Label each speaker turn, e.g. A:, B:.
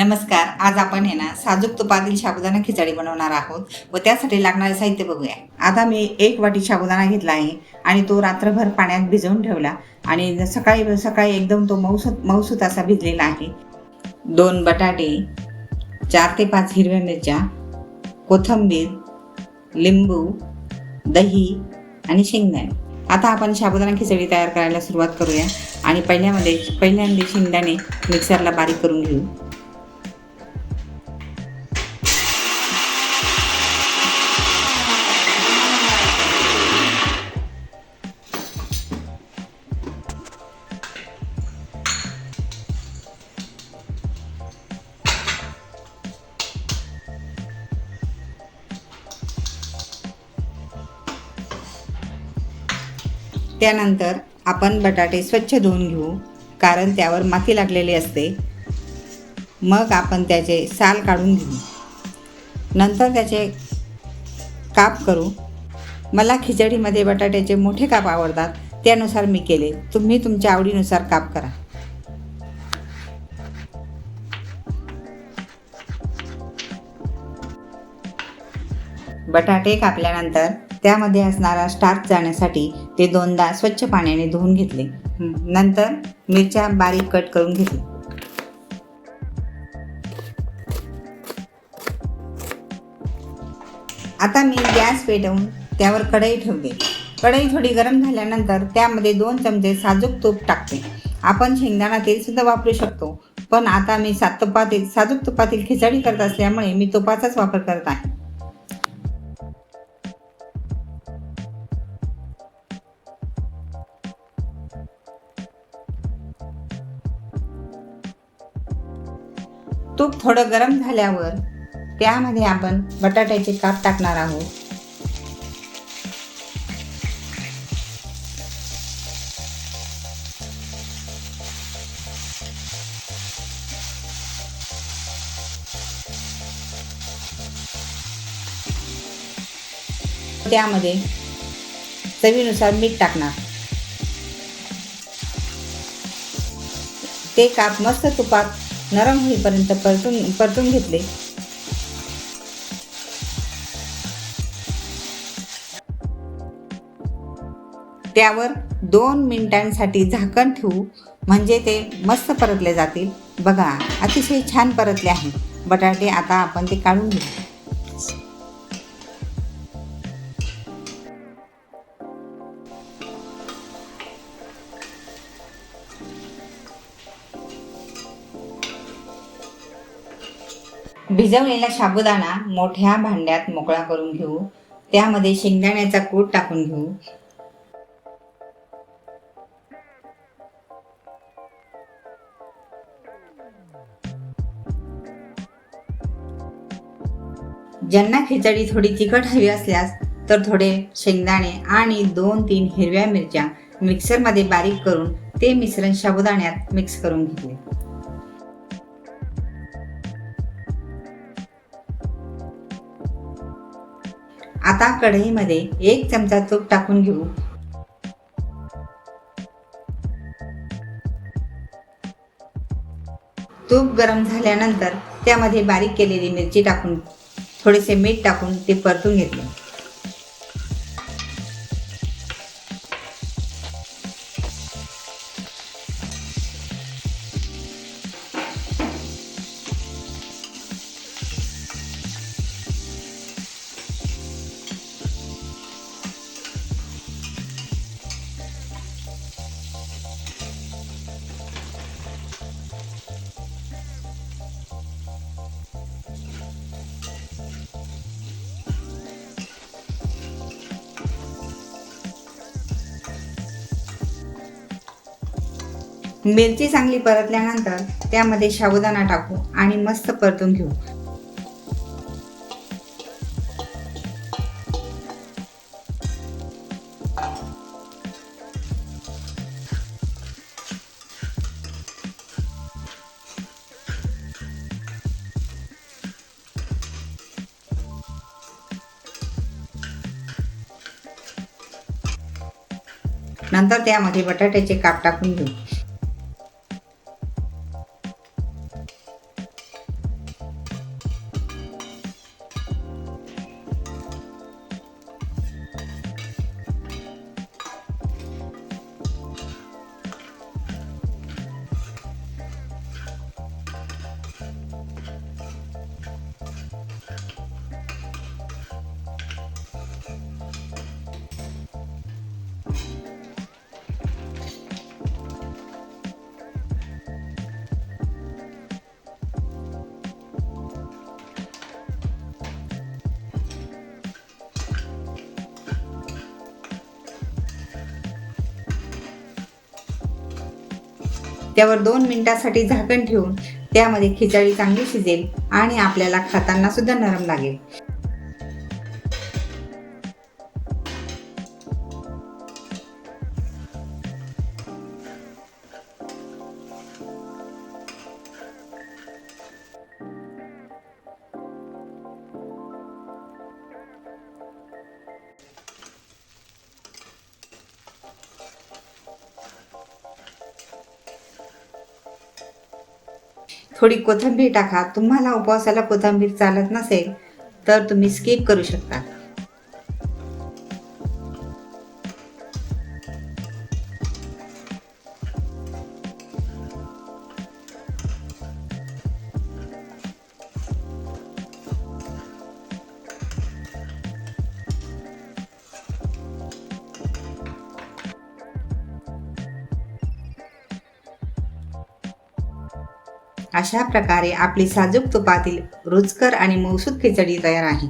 A: नमस्कार. आज आपण आहे ना साजूक तुपातील साबुदाणा खिचडी बनवणार आहोत व त्यासाठी लागणारे साहित्य बघूया. आता मी 1 वाटी साबुदाणा घेतला आहे आणि तो रात्रभर पाण्यात भिजवून ठेवला आणि सकाळी सकाळी एकदम तो मऊसूत असा भिजलेला आहे. 2 बटाटे, 4 ते 5 हिरव्या मिरच्या, कोथिंबीर, लिंबू, दही आणि शेंगदाणे. आता आपण साबुदाणा खिचडी तयार करायला सुरुवात करूया आणि पहिल्यांदा शेंगदाणे मिक्सरला बारीक करून घेऊ. त्यानंतर आपण बटाटे स्वच्छ धुवून घेऊ, कारण त्यावर माती लागलेली असते. मग आपण त्याचे साल काढून घेऊ. नंतर त्याचे काप करू. मला खिचडीमध्ये बटाट्याचे मोठे काप आवडतात, त्यानुसार मी केले. तुम्ही तुमच्या आवडीनुसार काप करा. बटाटे कापल्यानंतर त्यामध्ये असणारा स्टार्च जाण्यासाठी ते 2दा स्वच्छ पाण्याने धुवून घेतले. नंतर मिरच्या बारीक कट करून घेतली. आता मी गॅस पेटवून त्यावर कढई ठेवते. कढई थोडी गरम झाल्यानंतर त्यामध्ये 2 चमचे साजूक तूप टाकते. आपण शेंगदाणा तेल सुद्धा वापरू शकतो, पण आता मी साजूक तुपातील खिचडी करत असल्यामुळे मी तुपाचाच वापर करत आहे. तूप थोडं गरम झाल्यावर त्यामध्ये आपण बटाट्याचे काप टाकणार आहोत. त्यामध्ये चवीनुसार मीठ टाकणार. ते काप मस्त तुपात नरम होईपर्यंत परतून घेतले. त्यावर 2 मिनिटांसाठी झाकण ठेवू, म्हणजे ते मस्त परतले जातील. बघा, अतिशय छान परतले आहे बटाटे. आता आपण ते काढून घेऊ. भिजवलेला साबुदाणा मोठ्या भांड्यात मोकळा करून घेऊ. त्यामध्ये शेंगदाण्याचा कूट टाकून घेऊ. ज्यांना खिचडी थोडी तिखट हवी असल्यास तर थोडे शेंगदाणे आणि 2-3 हिरव्या मिरच्या मिक्सरमध्ये बारीक करून ते मिश्रण साबुदाण्यात मिक्स करून घेतले. आता कढईमध्ये 1 चमचा तूप टाकून घेऊ. तूप गरम झाल्यानंतर त्यामध्ये बारीक केलेली मिरची टाकून थोडेसे मीठ टाकून ते परतून घेतले. मिरची चांगली परतल्यानंतर त्यामध्ये साबुदाणा टाकू आणि मस्त परतून घेऊ. नंतर त्यामध्ये बटाट्याचे काप टाकून घेऊ. त्यावर 2 मिनिटासाठी झाकण ठेवून त्यामध्ये खिचडी चांगली शिजेल आणि आपल्याला खाताना सुद्धा नरम लागेल. थोडी कोथिंबीर टाका. तुम्हाला उपवासाला कोथिंबीर चालत नसेल तर तुम्ही स्किप करू शकता. अशा प्रकारे आपली साजूक तुपातील रुचकर आणि मऊसूत खिचडी तयार आहे.